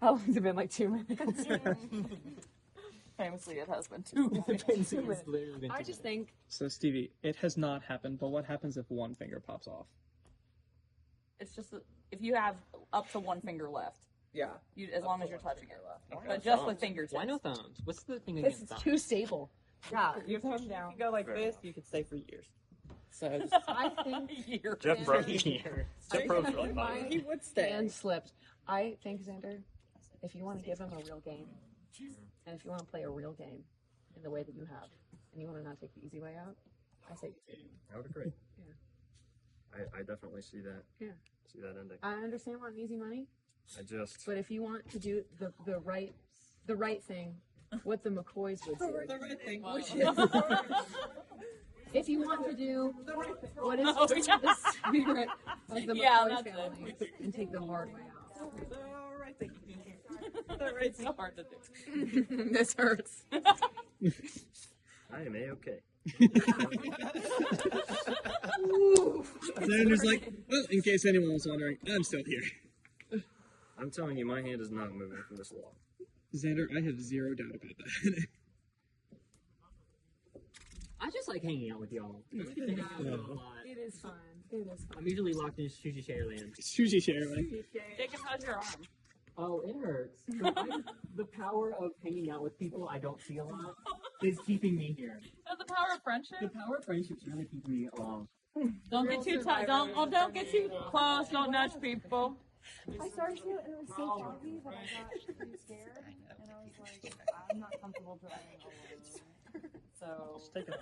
How long's it been? Like 2 minutes. Famously, it has been 2 minutes. I just think. So Stevie, it has not happened. But what happens if one finger pops off? It's just that if you have up to one finger left. Yeah. As long as you're touching it. But just with fingertips. Why no thumbs? What's the thing This against is thumbs? too stable. Yeah. Your thumb down. You go like this, you could stay for years. So I think Jeff broke Jeff broke really fine. he would stay. hand slipped. I think, Xander, if you want to give him a real game, and if you want to play a real game in the way that you have, and you want to not take the easy way out, I say I would agree. Yeah. I definitely see that. Yeah. See that ending. I understand wanting easy money, But if you want to do the right thing, what the McCoys would do, The right thing. which is if you want to do what is the spirit of the McCoy family and take the hard way out. The right thing. The right thing. So hard to do. This hurts. I am A-okay. Xander's like, well, in case anyone was wondering, I'm still here. I'm telling you, my hand is not moving from this log. Xander, I have zero doubt about that. I just like hanging out with y'all. I like hanging out with y'all a lot. It is fun. It is fun. I'm usually locked in Sushi Shareland. Sushi Shareland. Jacob, how's your arm? Oh, it hurts. But the power of hanging out with people I don't see a lot is keeping me here. That's the power of friendship. The power of friendship's really keeping me along. Don't get too tight. Don't get too close. Don't nudge people. I started to, and it was so foggy that I got pretty scared, and I was like, I'm not comfortable driving alone. So, Take it.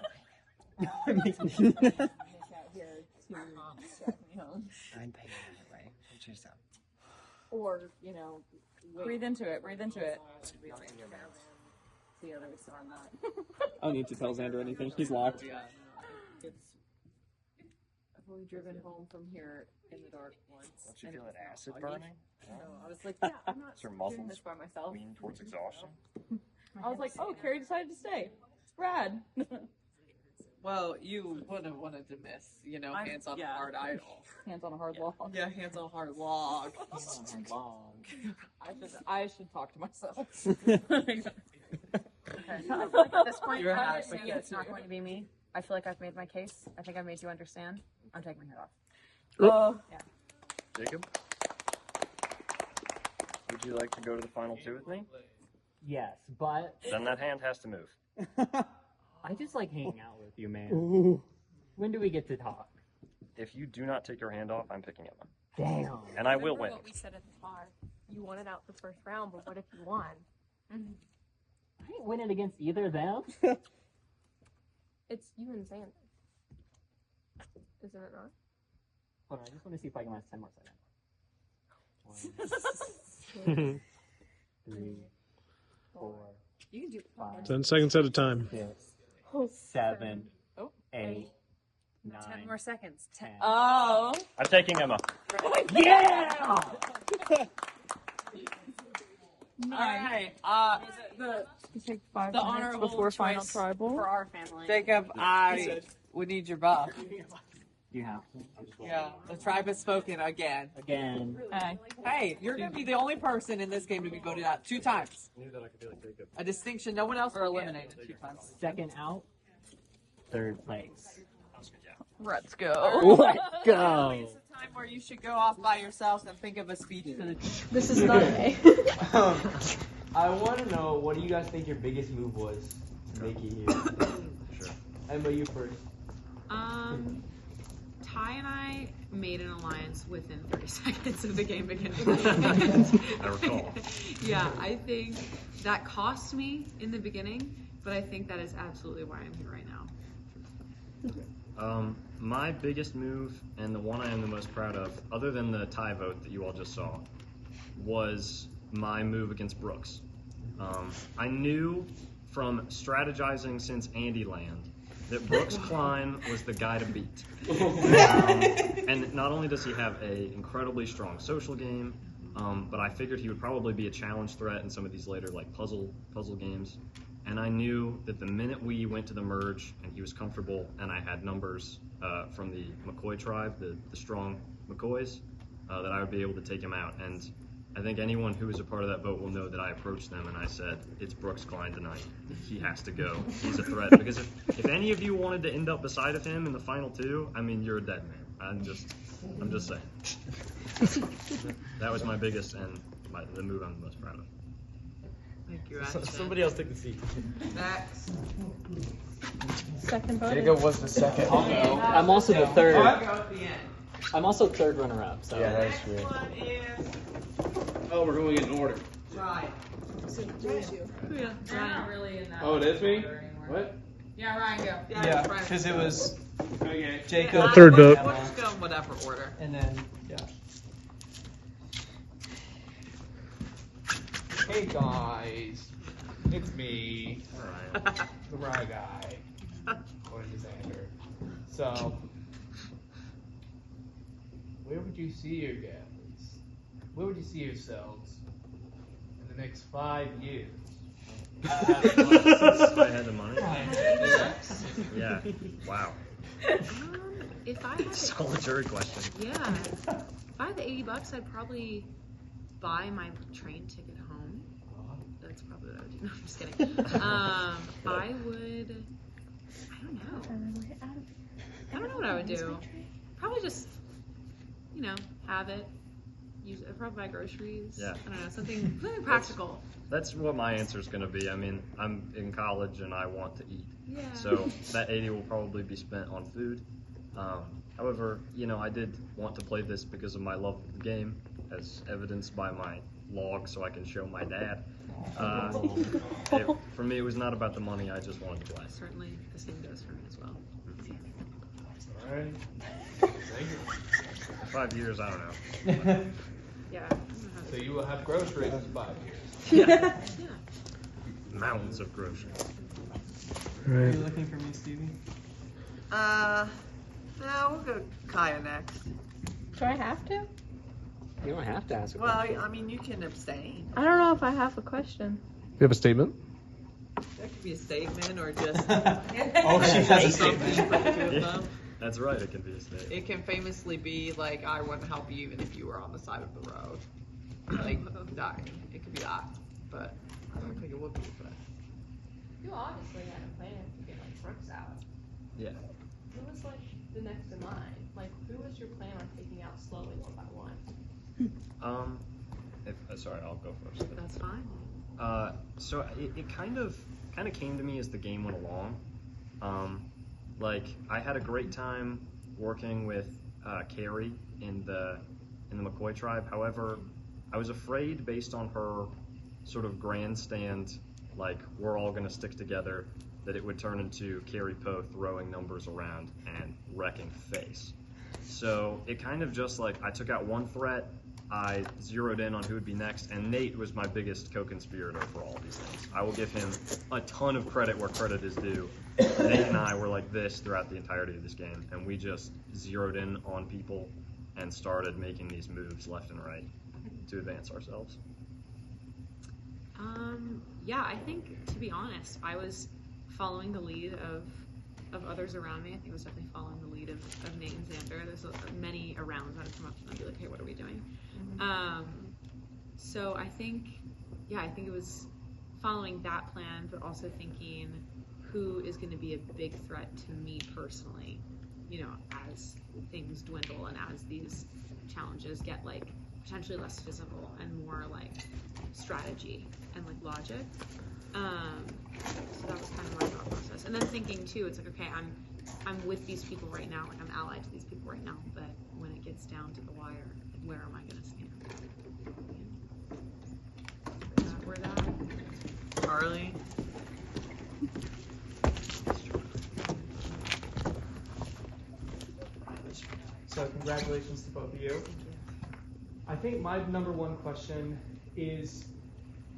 make out here to check me home. I'm paying anyway. Choose them. Or, Breathe into it. Breathe into it. the other side on that. I don't need to tell Xander anything. He's locked. I've only driven home from here in the dark once. Don't you and feel it that was acid foggy. burning? So I was like, yeah, I'm not Is your doing muscles this by myself. lean towards exhaustion? I was like, oh, Carrie decided to stay. Rad. Well, you wouldn't have wanted to miss, hands on a hard idol. Hands on a hard log. Yeah, hands on a hard log. Long. I should talk to myself. Okay. I feel like at this point, You're I happy. understand that it's not going to be me. I feel like I've made my case. I think I've made you understand. I'm taking my head off. Jacob? Would you like to go to the final two with me? Yes, but Then that hand has to move. I just like hanging out with you, man. When do we get to talk? If you do not take your hand off, I'm picking Emma. Damn. And I will win. What we said at the bar. You wanted out the first round, but what if you won? I ain't winning against either of them. It's you and Xander. Isn't it not? Hold on, I just want to see if I can last 10 more seconds. 1, 2, 3, 4, You can do 5, 10 seconds at a time. 6, 7, Oh. 8, 9, 10 more seconds. 10. Oh. I'm taking Emma. Yeah! Alright, The honorable before final choice tribal. For our family. Jacob, I would need your buff. You have. Yeah, the tribe has spoken again. Again. Hey, you're gonna be the only person in this game to be voted out 2 times. I knew that I could be like Jacob. A distinction no one else will eliminated 2 times. Second out. Third place. Let's go. Let's go. It's a time where you should go off by yourselves and think of a speech to the This is not A. I want to know, what do you guys think your biggest move was to make it here? Sure. Emma, you first. Ty and I made an alliance within 30 seconds of the game beginning. I recall. Yeah, I think that cost me in the beginning, but I think that is absolutely why I'm here right now. My biggest move, and the one I am the most proud of, other than the tie vote that you all just saw, was my move against Brooks. I knew from strategizing since Andyland that Brooks Klein was the guy to beat. And not only does he have an incredibly strong social game, but I figured he would probably be a challenge threat in some of these later like puzzle games. And I knew that the minute we went to the merge and he was comfortable and I had numbers from the McCoy tribe, the strong McCoys, that I would be able to take him out. And I think anyone who was a part of that vote will know that I approached them and I said, it's Brooks Klein tonight. He has to go. He's a threat. Because if any of you wanted to end up beside of him in the final two, I mean, you're a dead man. I'm just saying. That was my biggest and the move I'm the most proud of. Thank you, Ashton. Somebody else take the seat. Next. Second vote. Jacob was the second. I'll go. I'm also the third. I'll go at the end. I'm also third runner-up. So. Yeah, that is Next true. one is Oh, we're going in order. Ryan. Yeah, Ryan. Really in that Oh, it is me? order anymore. What? Yeah, Ryan, go. Yeah, Ryan. because it was Okay. Jacob. Third vote. We'll just go in whatever order. And then, yeah. Hey guys, it's me, All right. the Rye guy, according to Xander. So, where would you see your guys? Where would you see yourselves in the next 5 years? Since I had the money. Yeah. Wow. If I had Solid jury question. yeah, if I had the $80, I'd probably buy my train ticket home. That's probably what I would do. No, I'm just kidding. I would. I don't know. I don't know what I would do. Probably just, have it. Use it. Probably buy groceries. Yeah. I don't know, something practical. That's what my answer is going to be. I mean, I'm in college and I want to eat. Yeah. So that 80 will probably be spent on food. However, I did want to play this because of my love of the game, as evidenced by my log so I can show my dad. For me, it was not about the money. I just wanted to play. Certainly, the same goes for me as well. Alright. Thank you. 5 years, I don't know. Yeah. So you will have groceries in 5 years. Yeah. Mountains of groceries. Are you looking for me, Stevie? No, we'll go Kaya next. Do I have to? You don't have to ask a Well, question. I mean, you can abstain. I don't know if I have a question. You have a statement? That could be a statement or just. Oh, she has a something statement. for the two of Yeah, them. that's right. It can be a statement. It can famously be like, I wouldn't help you even if you were on the side of the road. Like, dying. It could be that. But I don't think it would be. But You obviously had a plan to get Brooks out. Yeah. Who was the next in line? Who was your plan on taking out slowly one by one? Sorry, I'll go first. That's fine. So it kind of came to me as the game went along. I had a great time working with Carrie in the McCoy tribe. However, I was afraid, based on her sort of grandstand, we're all gonna stick together, that it would turn into Carrie Poe throwing numbers around and wrecking face. So it kind of just I took out one threat, I zeroed in on who would be next, and Nate was my biggest co-conspirator for all these things. I will give him a ton of credit where credit is due. Nate and I were like this throughout the entirety of this game, and we just zeroed in on people and started making these moves left and right to advance ourselves. Yeah, I think, to be honest, I was following the lead of others around me. I think I was definitely following the lead of Nate and Xander. There's many around that would come up to them and be like, hey, what are we doing? So I think it was following that plan, but also thinking who is going to be a big threat to me personally, as things dwindle and as these challenges get potentially less physical and more strategy and logic. So that was kind of my thought process. And then thinking too, it's okay, I'm with these people right now, I'm allied to these people right now, but when it gets down to the wire, where am I gonna stand? Is that where that? Charlie. So congratulations to both of you. I think my number one question is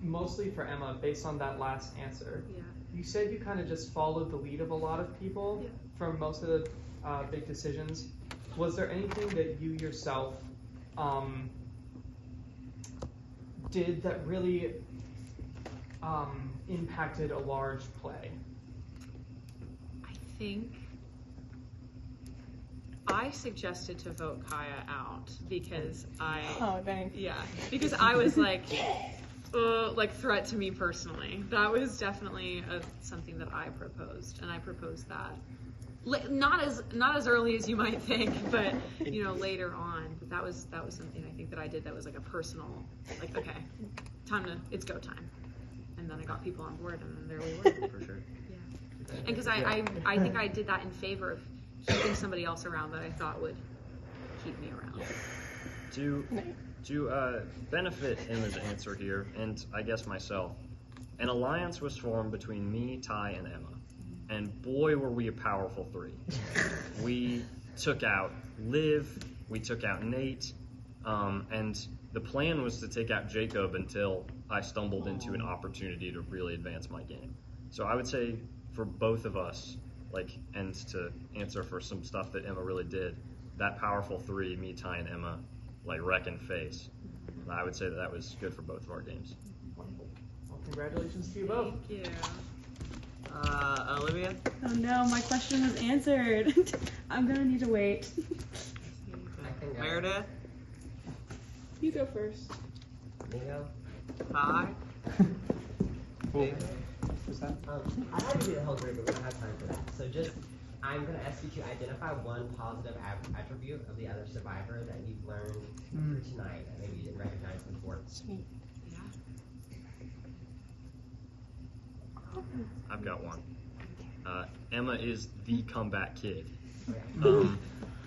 mostly for Emma, based on that last answer. Yeah. You said you kind of just followed the lead of a lot of people from most of the big decisions. Was there anything that you yourself did that really impacted a large play? I think I suggested to vote Kaya out because Oh, dang. because I was like threat to me personally. That was definitely something that I proposed, and I proposed that not as early as you might think, but later on. But that was something I think that I did that was like a personal, like, okay, it's go time, and then I got people on board, and then there we were. For sure. Yeah, and because I think I did that in favor of keeping somebody else around that I thought would keep me around. To benefit Emma's answer here, and I guess myself, an alliance was formed between me, Ty, and Emma. And boy, were we a powerful three. We took out Liv, we took out Nate, and the plan was to take out Jacob until I stumbled into an opportunity to really advance my game. So I would say for both of us, and to answer for some stuff that Emma really did, that powerful three, me, Ty, and Emma, wreck and face. I would say that was good for both of our games. Wonderful. Well, congratulations to you both. Thank you. Olivia? Oh no, my question was answered. I'm gonna need to wait. Meredith? You go first. Bingo. Hi. Cool. What's that? I had to do the whole group, but we don't have time for that. So I'm going to ask you to identify one positive attribute of the other survivor that you've learned tonight that maybe you didn't recognize before. Sweet. Yeah. I've got one. Emma is the comeback kid. Okay.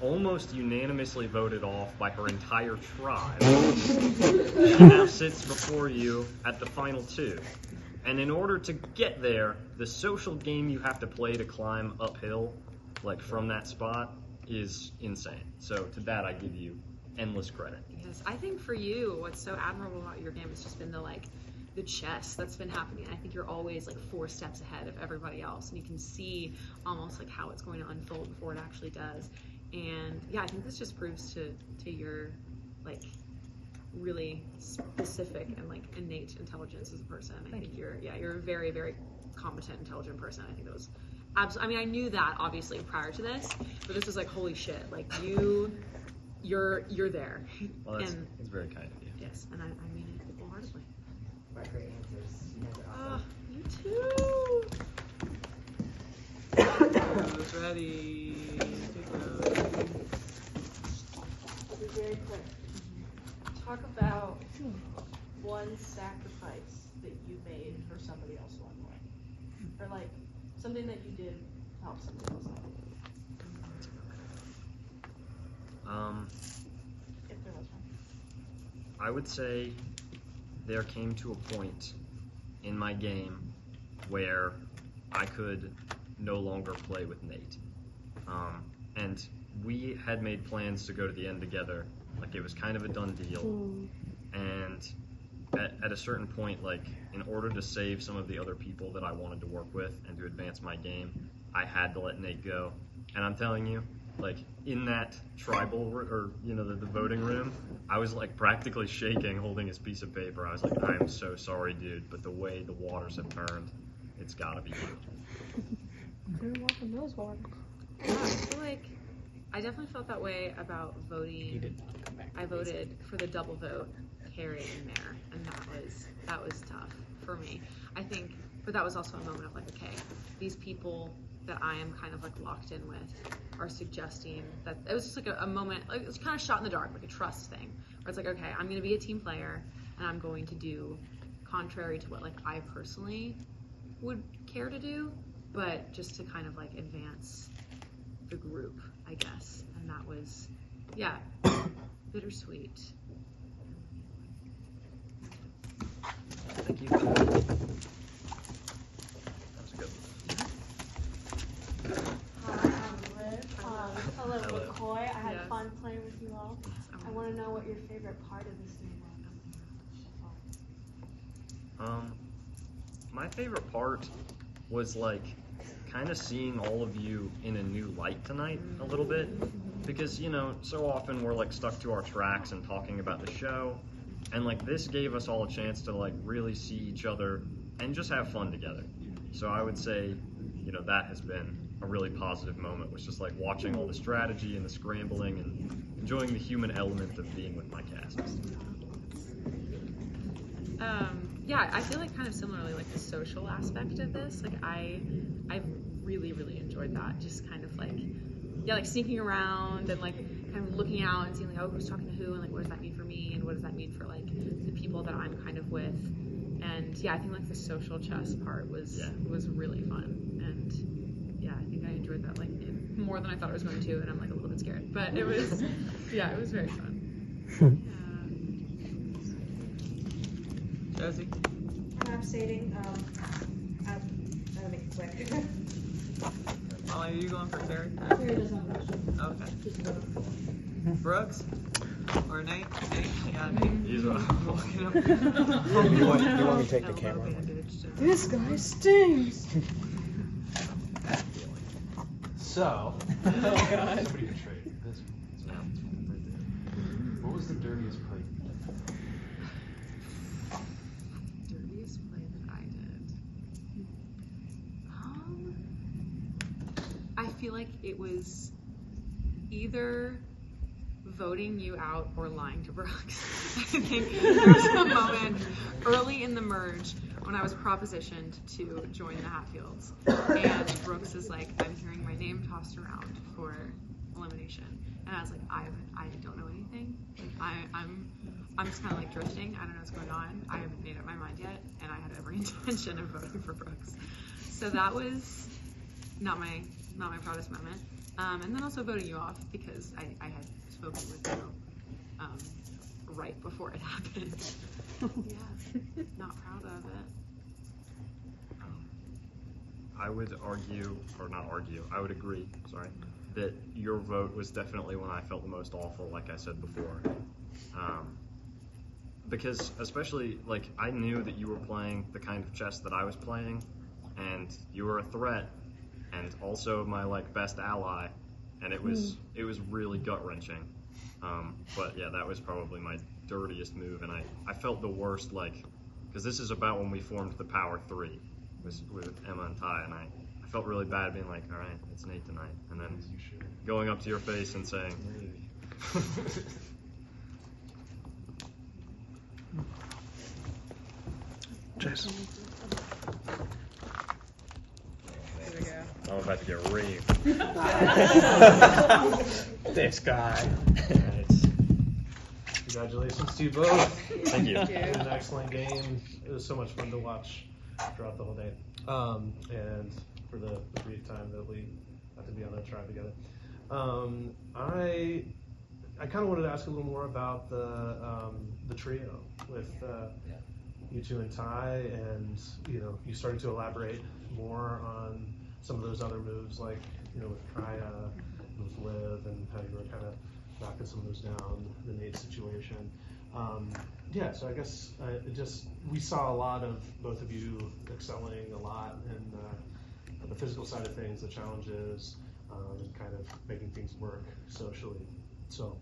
Almost unanimously voted off by her entire tribe. She now sits before you at the final two. And in order to get there, the social game you have to play to climb uphill, from that spot, is insane. So to that, I give you endless credit. Yes, I think for you, what's so admirable about your game has just been the chess that's been happening. I think you're always 4 steps ahead of everybody else, and you can see almost how it's going to unfold before it actually does. And yeah, I think this just proves to your really specific and innate intelligence as a person. I think you're a very, very competent, intelligent person. I think that was absolutely. I mean, I knew that obviously prior to this, but this was holy shit. You're there. Well, that's and very kind of you. yes, and I mean it wholeheartedly. Right, great answers. You guys are awesome. You too. Who's ready to go? I'll be very quick. Talk about one sacrifice that you made for somebody else along the way. Or something that you did to help somebody else out. If there was one. I would say there came to a point in my game where I could no longer play with Nate. And we had made plans to go to the end together. It was kind of a done deal. And at a certain point, in order to save some of the other people that I wanted to work with and to advance my game, I had to let Nate go. And I'm telling you, in that tribal, or, the voting room, I was, practically shaking holding his piece of paper. I was like, I'm so sorry, dude, but the way the waters have turned, it's gotta be you. You're walking those waters. Yeah, I feel I definitely felt that way about voting. I voted for the double vote, Carrie and Mare, and that was tough for me. I think, but that was also a moment of okay, these people that I am kind of locked in with are suggesting that it was just a moment, it was kind of shot in the dark, a trust thing, where it's okay, I'm going to be a team player, and I'm going to do contrary to what I personally would care to do, but just to kind of advance the group, I guess. And that was, yeah, bittersweet. Thank you. That was a good one. Hi, I'm Liv. Hello, Hello. McCoy. I had Yes. fun playing with you all. I want to know what your favorite part of this game was. My favorite part was kind of seeing all of you in a new light tonight a little bit, because so often we're stuck to our tracks and talking about the show, and this gave us all a chance to really see each other and just have fun together. So I would say that has been a really positive moment, was just like watching all the strategy and the scrambling and enjoying the human element of being with my cast. Yeah, I feel like kind of similarly, like the social aspect of this, like I really, really enjoyed that. Just kind of like, yeah, like sneaking around and like kind of looking out and seeing like, oh, who's talking to who, and like what does that mean for me, and what does that mean for like the people that I'm kind of with. And yeah, I think like the social chess part was really fun. And yeah, I think I enjoyed that like more than I thought I was going to, and I'm like a little bit scared. But it was, yeah, it was very fun. Josie? I'm abstaining. I'll make it quick. Molly, are you going for Carrie? Carrie doesn't have a question. Okay. Brooks? Or Nate? Nate? Yeah, Nate. He's You want me to take the camera? This guy stinks. So, Oh, God. somebody betrayed this. What was the dirtiest play? Dirtiest play that I did. I feel like it was either voting you out or lying to Brooks. I think there was a moment early in the merge when I was propositioned to join the Hatfields, and Brooks is like, I'm hearing my name tossed around for elimination, and I was like, I don't know anything. I'm just kind of like drifting. I don't know what's going on. I haven't made up my mind yet, and I had every intention of voting for Brooks. So that was not my proudest moment. And then also voting you off because I had spoken with you right before it happened. Yeah, not proud of it. I would argue, or not argue, I would agree, sorry, that your vote was definitely when I felt the most awful, like I said before. Because especially, like, I knew that you were playing the kind of chess that I was playing, and you were a threat, and also my, like, best ally, and it was really gut-wrenching. But yeah, that was probably my dirtiest move, and I felt the worst, like, because this is about when we formed the Power 3 with Emma and Ty, and I felt really bad being like, all right, it's Nate tonight, and then going up to your face and saying, Jason. There we go. I'm about to get raved. This guy. Congratulations to you both. Thank you. It was an excellent game. It was so much fun to watch throughout the whole day. And for the brief time that we got to be on that tribe together. I kind of wanted to ask a little more about the trio with you two and Ty, and you started to elaborate more on some of those other moves, like with Kaya, with Liv, and how you were kind of knocking some of those down, the Nate situation. So I guess we saw a lot of both of you excelling a lot in the physical side of things, the challenges, and kind of making things work socially. So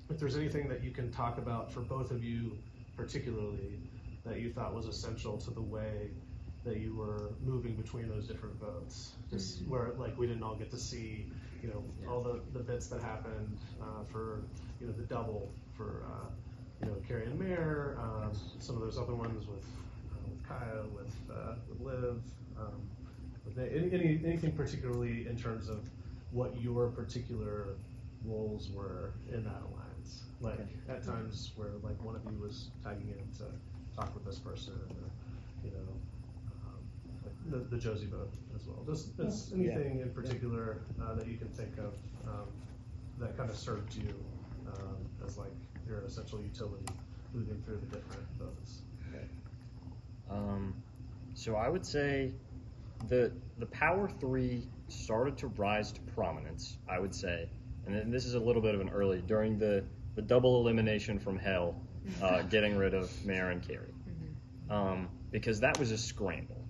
if there's anything that you can talk about for both of you particularly that you thought was essential to the way that you were moving between those different votes, just where like we didn't all get to see all the bits that happened for the double for Carrie and Mare, some of those other ones with Kaya, with Liv, with anything particularly in terms of what your particular roles were in that alliance. Like at times where like one of you was tagging in to talk with this person, like the Josie vote as well. Just anything in particular that you can think of that kind of served you as like your essential utility moving through the different votes. So I would say the Power 3 started to rise to prominence, I would say, and then this is a little bit of an early, during the double elimination from Hell, getting rid of Mare and Carrie. Because that was a scramble.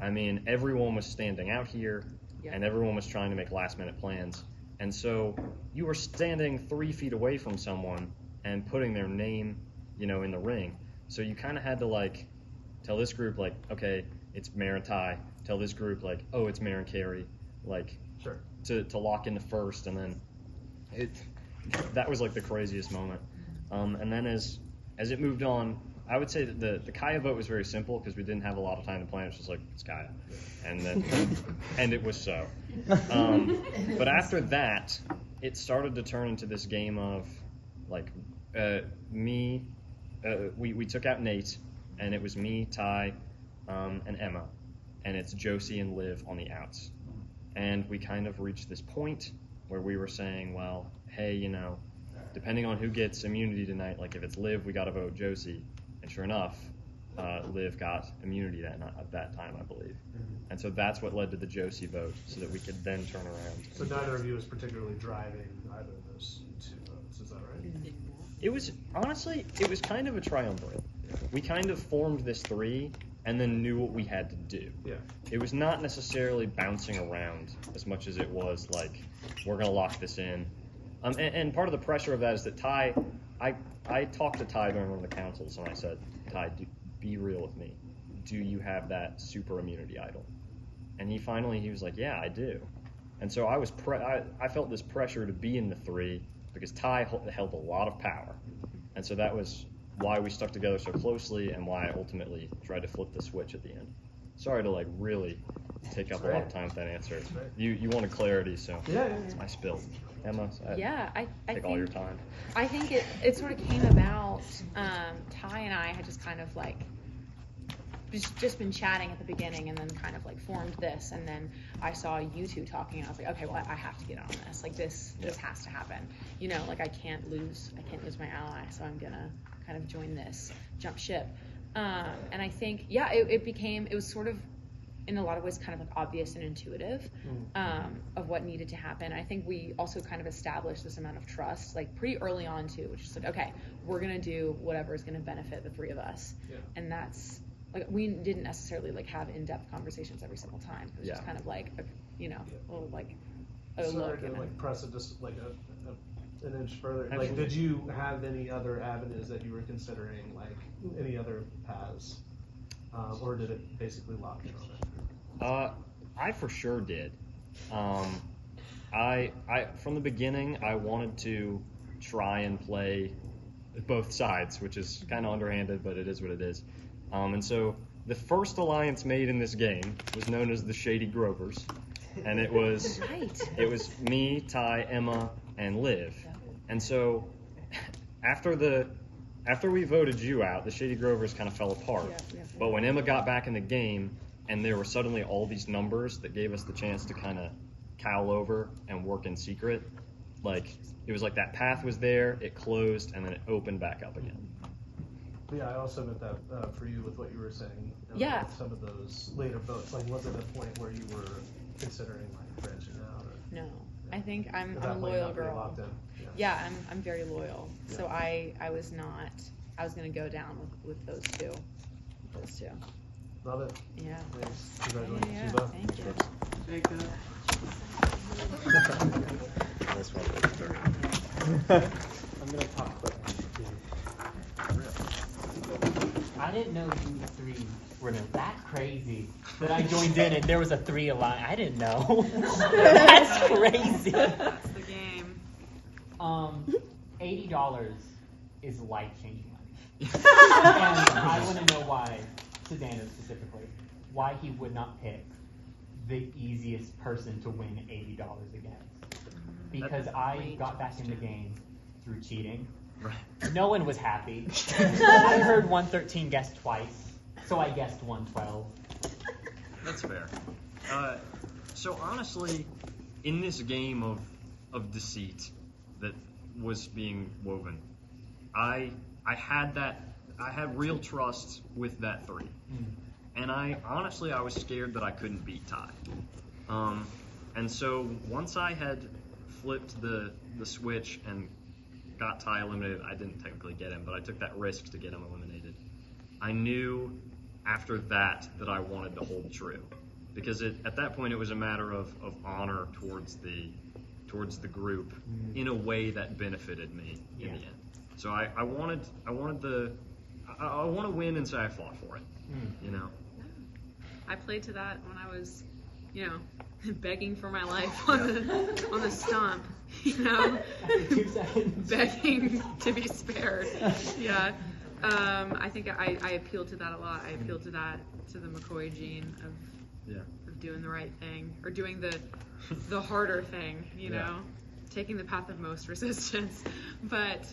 I mean, everyone was standing out here, and everyone was trying to make last-minute plans. And so you were standing 3 feet away from someone and putting their name, in the ring. So you kind of had to, like, tell this group, like, okay, it's Mare and Ty. Tell this group, like, oh, it's Mare and Carrie. Like, to lock into first, and then that was like the craziest moment. And then as it moved on, I would say that the Kaya vote was very simple because we didn't have a lot of time to plan. It was just like, it's Kaya, and then and it was so. But after that, it started to turn into this game of like we took out Nate, and it was me, Ty, and Emma, and it's Josie and Liv on the outs. And we kind of reached this point where we were saying, well, hey, you know, depending on who gets immunity tonight, like if it's Liv, we got to vote Josie. And sure enough, Liv got immunity at that time, I believe. And so that's what led to the Josie vote, so that we could then turn around. So neither of you was particularly driving either of those two votes, is that right? It was, honestly, it was kind of a triumvirate. We kind of formed this three and then knew what we had to do. Yeah. It was not necessarily bouncing around as much as it was like, we're going to lock this in. And part of the pressure of that is that Ty, I talked to Ty during one of the councils, and I said, Ty, be real with me. Do you have that super immunity idol? And he was like, yeah, I do. And so I felt this pressure to be in the three because Ty held a lot of power. And so that was why we stuck together so closely and why I ultimately tried to flip the switch at the end. Sorry to like really take up a lot of time with that answer. You wanted clarity, so I spilled. Emma, I take think, all your time. I think it sort of came about, Ty and I had just kind of like just been chatting at the beginning and then kind of like formed this, and then I saw you two talking and I was like, okay, well I have to get on this. Like this has to happen. You know, like I can't lose my ally, so I'm gonna kind of join this, jump ship. And I think, it was sort of in a lot of ways kind of like obvious and intuitive of what needed to happen. I think we also kind of established this amount of trust like pretty early on too, which is like, okay, we're gonna do whatever is gonna benefit the three of us. And that's like, we didn't necessarily like have in-depth conversations every single time. It was just kind of like a little like Sorry to like press it just like an inch further. Like, did you have any other avenues that you were considering, like any other paths, or did it basically lock in on it? I for sure did. I from the beginning I wanted to try and play both sides, which is kind of underhanded, but it is what it is. And so the first alliance made in this game was known as the Shady Grovers, and it was me, Ty, Emma, and Liv. And so after we voted you out, the Shady Grovers kind of fell apart. But when Emma got back in the game, and there were suddenly all these numbers that gave us the chance to kind of cowl over and work in secret, like it was like that path was there, it closed, and then it opened back up again. Yeah, I also meant that for you with what you were saying. With some of those later votes, like was it a point where you were considering like branching out? Or? No, I think I'm a loyal girl. I'm very loyal. So I was gonna go down with those two. Love it. Yeah. Thanks. Congratulations, you both. Thank you. Thank you. This one. I'm gonna talk quick. I didn't know you three were that crazy that I joined in and there was a 3 alliance. I didn't know. That's crazy. That's the game. $80 is life-changing money. And I want to know why, Susanna specifically, why he would not pick the easiest person to win $80 against. Because I got back in the game through cheating. Right. No one was happy. I heard 113 guess twice, so I guessed 112. That's fair. So honestly, in this game of deceit that was being woven, I had real trust with that 3. And I was scared that I couldn't beat Ty. And so once I had flipped the switch and got Ty eliminated, I didn't technically get him, but I took that risk to get him eliminated. I knew after that I wanted to hold true, because at that point it was a matter of honor towards the group in a way that benefited me in the end. So I want to win and say I fought for it. You know. I played to that when I was begging for my life on the stump, begging to be spared. Yeah. I think I appeal to that a lot. I appeal to the McCoy gene of doing the right thing, or doing the harder thing, taking the path of most resistance. But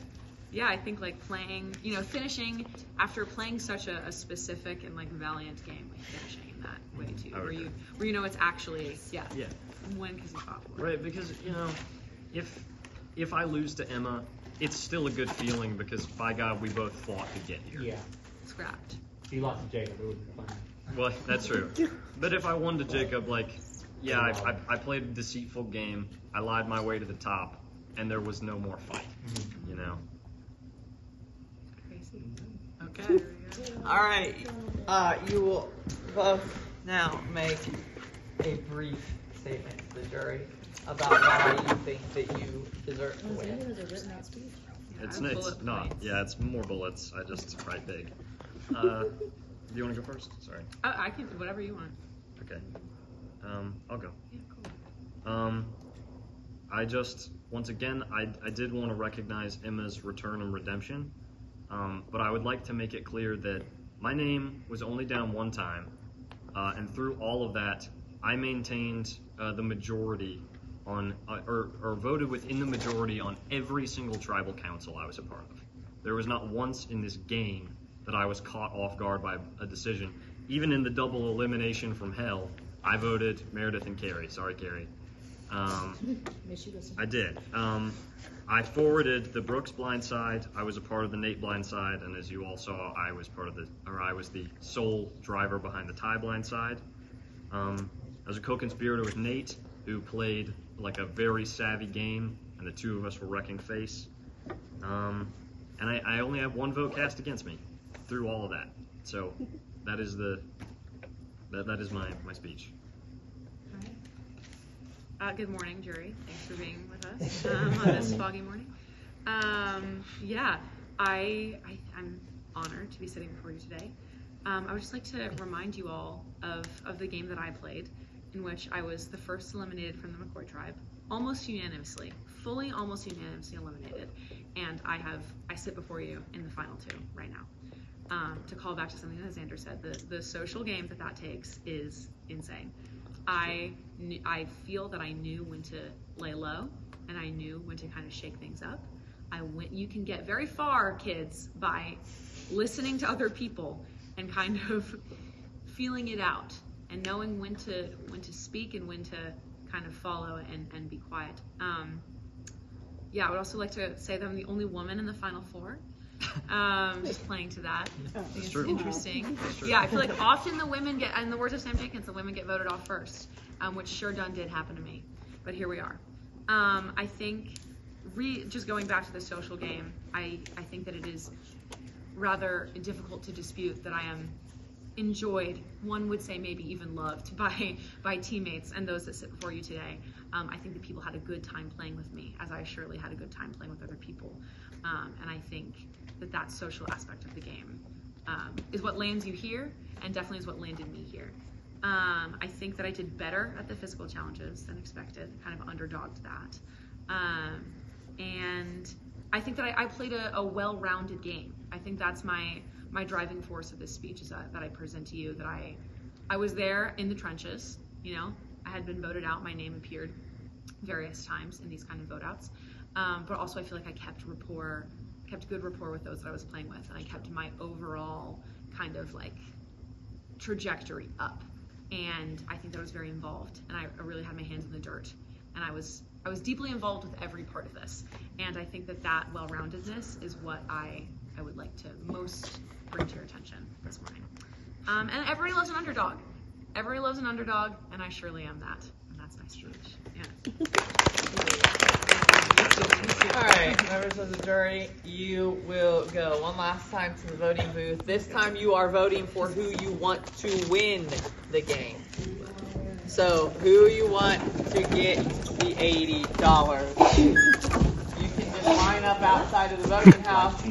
yeah, I think like playing, finishing after playing such a specific and like valiant game, like finishing in that way too, where you it's actually win because you fought for it. Right, because if I lose to Emma, it's still a good feeling because by God we both fought to get here. Yeah. Scrapped. If you lost to Jacob, it would be fun. Well, that's true. But if I won to Jacob, I played a deceitful game. I lied my way to the top, and there was no more fight. Crazy. Okay. All right. You will both now make a brief statement to the jury about why you think that you deserve to win. It's not. Yeah, it's more bullets. I just write big. Do you want to go first? Sorry. I can do whatever you want. Okay. I'll go. Yeah, cool. I just, once again, I did want to recognize Emma's return and redemption, but I would like to make it clear that my name was only down one time, and through all of that, I maintained the majority on, or voted within the majority on every single tribal council I was a part of. There was not once in this game that I was caught off guard by a decision. Even in the double elimination from hell, I voted Meredith and Carrie. Sorry, Carrie. I did. I forwarded the Brooks blind side. I was a part of the Nate blind side, and as you all saw, I was the sole driver behind the Ty blind side. I was a co-conspirator with Nate, who played like a very savvy game, and the two of us were wrecking face. And I only have one vote cast against me through all of that. So that is that is my speech. All right. Good morning, jury. Thanks for being with us on this foggy morning. I'm honored to be sitting before you today. I would just like to remind you all of the game that I played, in which I was the first eliminated from the McCoy tribe, almost unanimously eliminated, and I sit before you in the final two right now. To call back to something that Xander said, the social game that takes is insane. I feel that I knew when to lay low, and I knew when to kind of shake things up. You can get very far, kids, by listening to other people and kind of feeling it out and knowing when to speak and when to kind of follow and be quiet. I would also like to say that I'm the only woman in the final four. Just playing to that. It's true. Interesting. That's true. Yeah, I feel like often the women get, in the words of Sam Jenkins, the women get voted off first, which sure done did happen to me. But here we are. I think, just going back to the social game, I think that it is rather difficult to dispute that I am enjoyed, one would say maybe even loved by teammates and those that sit before you today. I think that people had a good time playing with me, as I surely had a good time playing with other people. And I think that social aspect of the game is what lands you here, and definitely is what landed me here. I think that I did better at the physical challenges than expected, kind of underdogged that. And I think that I played a well-rounded game. I think that's my driving force of this speech, is that I present to you that I was there in the trenches. I had been voted out. My name appeared various times in these kind of vote outs. But also I feel like I kept good rapport with those that I was playing with, and I kept my overall kind of like trajectory up. And I think that I was very involved, and I really had my hands in the dirt, and I was deeply involved with every part of this. And I think that well-roundedness is what I would like to most bring to your attention this morning. And everybody loves an underdog. Everybody loves an underdog, and I surely am that. And that's my speech. Yeah. All right, members of the jury, you will go one last time to the voting booth. This time you are voting for who you want to win the game. So, who you want to get the $80. You can just line up outside of the voting house.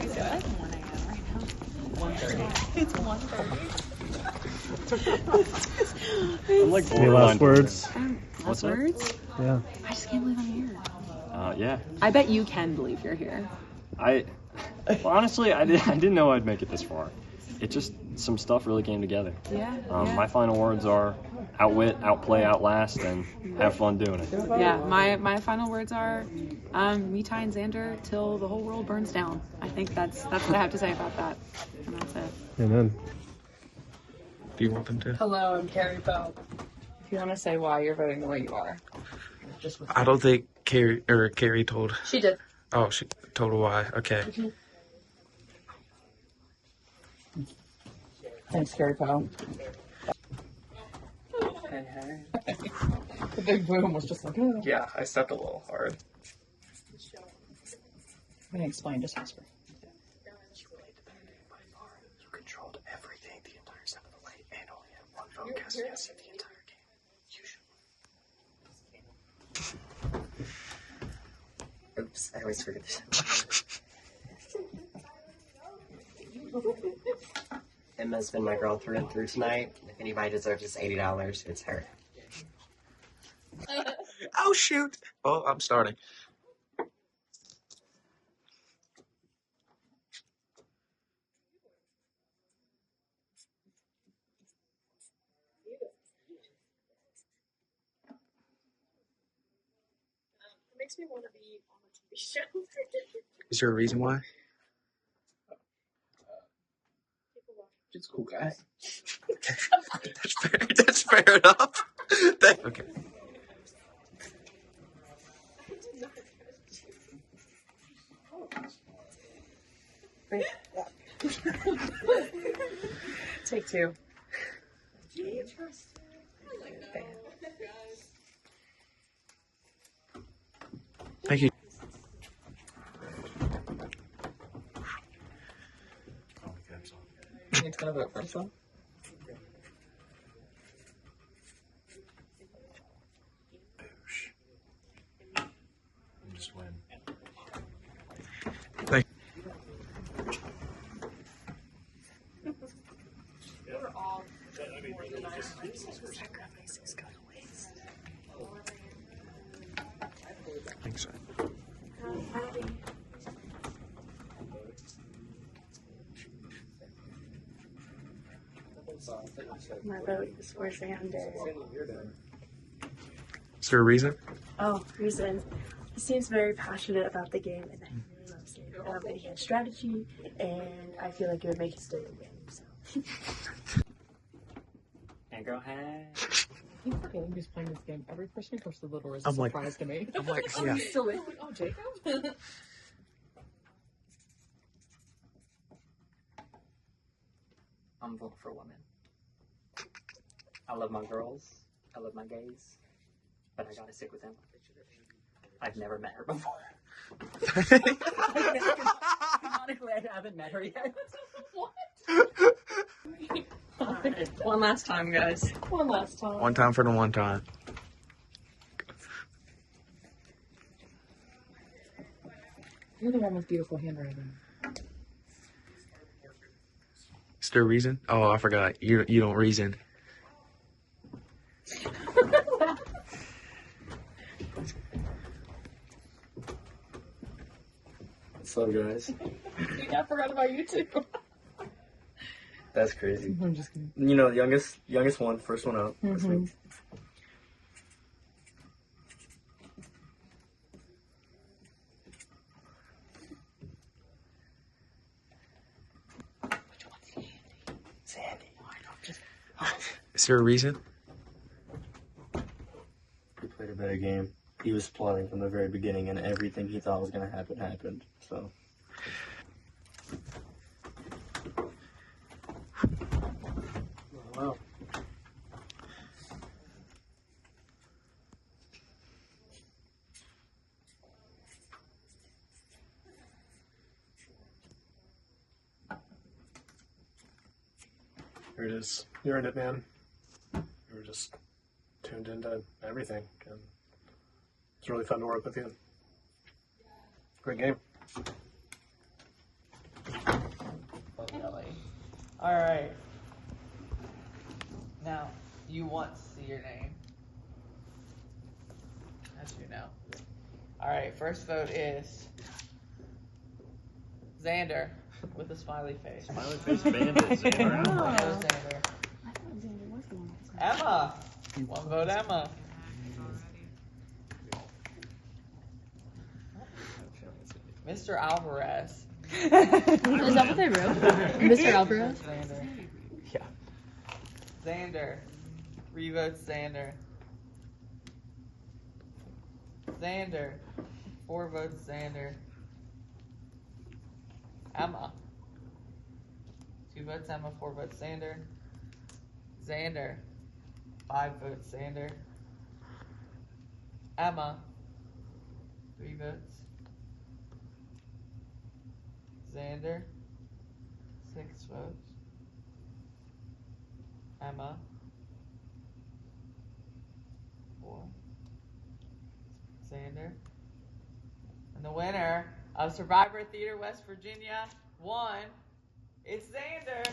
It's like 1 a.m. right now. 1:30. It's 1:30. I'm like Any last borderline words? What's that? Words? Yeah. I just can't believe I'm here. Yeah. I bet you can believe you're here. Well, honestly, I didn't know I'd make it this far. It just, some stuff really came together. Yeah. My final words are outwit, outplay, outlast, and have fun doing it. Yeah, my final words are me, Ty, and Xander till the whole world burns down. I think that's what I have to say about that. And that's it. Amen. Do you want them to? Hello, I'm Carrie Bell. If you want to say why you're voting the way you are. I don't think Carrie told. She did. Oh, she told her why. Okay. Thanks, Carrie Powell. Hey, hey. The big boom was just like, oh. Yeah, I stepped a little hard. We can explain, just whisper. You controlled everything the entire step of the way and only had one vote cast against you the entire game. Oops, I always forget this. Emma's been my girl through and through tonight. If anybody deserves this $80, it's her. Oh, shoot. Oh, I'm starting. It makes me want to be on a TV show. Is there a reason why? Just a cool guy. That's fair enough. Okay. Take two. Thank you. It's gonna vote first one. Just win. Thank Thanks. My vote is for Xander. Is there a reason? Oh, reason. He seems very passionate about the game and he really loves it. And he has strategy, and I feel like it would make his day win. So. And girl, hey. I keep forgetting who's playing this game. Every person who goes to the door is a I'm like- surprise to me. I'm like, I'm yeah. still like, oh, Jacob? I'm voting for women. I love my girls. I love my gays. But I gotta stick with Emma. I've never met her before. Canonically, I haven't met her yet. One last time, guys. One last time. One time for the one time. You're the one with beautiful handwriting. Is there a reason? Oh, I forgot. You don't reason. What's up, guys? I forgot about you too. That's crazy. I'm just kidding. You know, youngest one, first one out this Mhm. week. Sandy. Is there a reason? He played a better game. He was plotting from the very beginning, and everything he thought was going to happen happened. So. Wow. Here it is. You earned it, man. You were just tuned into everything, and it's really fun to work with you. Great game. Alright. Now, you want to see your name. As you know. Alright, first vote is Xander with a smiley face. Smiley face bandit, Xander. Xander. I thought Xander was the one that was Emma! One vote, Emma. Mr. Alvarez. Is that what they wrote? Mr. Alvarez? Xander. Yeah. Xander. 3 votes, Xander. Xander. 4 votes, Xander. Emma. 2 votes, Emma. 4 votes, Xander. Xander. 5 votes, Xander. Emma. 3 votes. Xander. 6 votes. Emma. 4. Xander. And the winner of Survivor Theater West Virginia 1, it's Xander.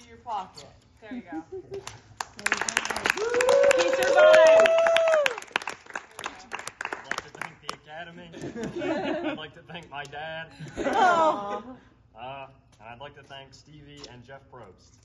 Your pocket. There you go. He survived. I'd like to thank the Academy. I'd like to thank my dad. I'd like to thank Stevie and Jeff Probst.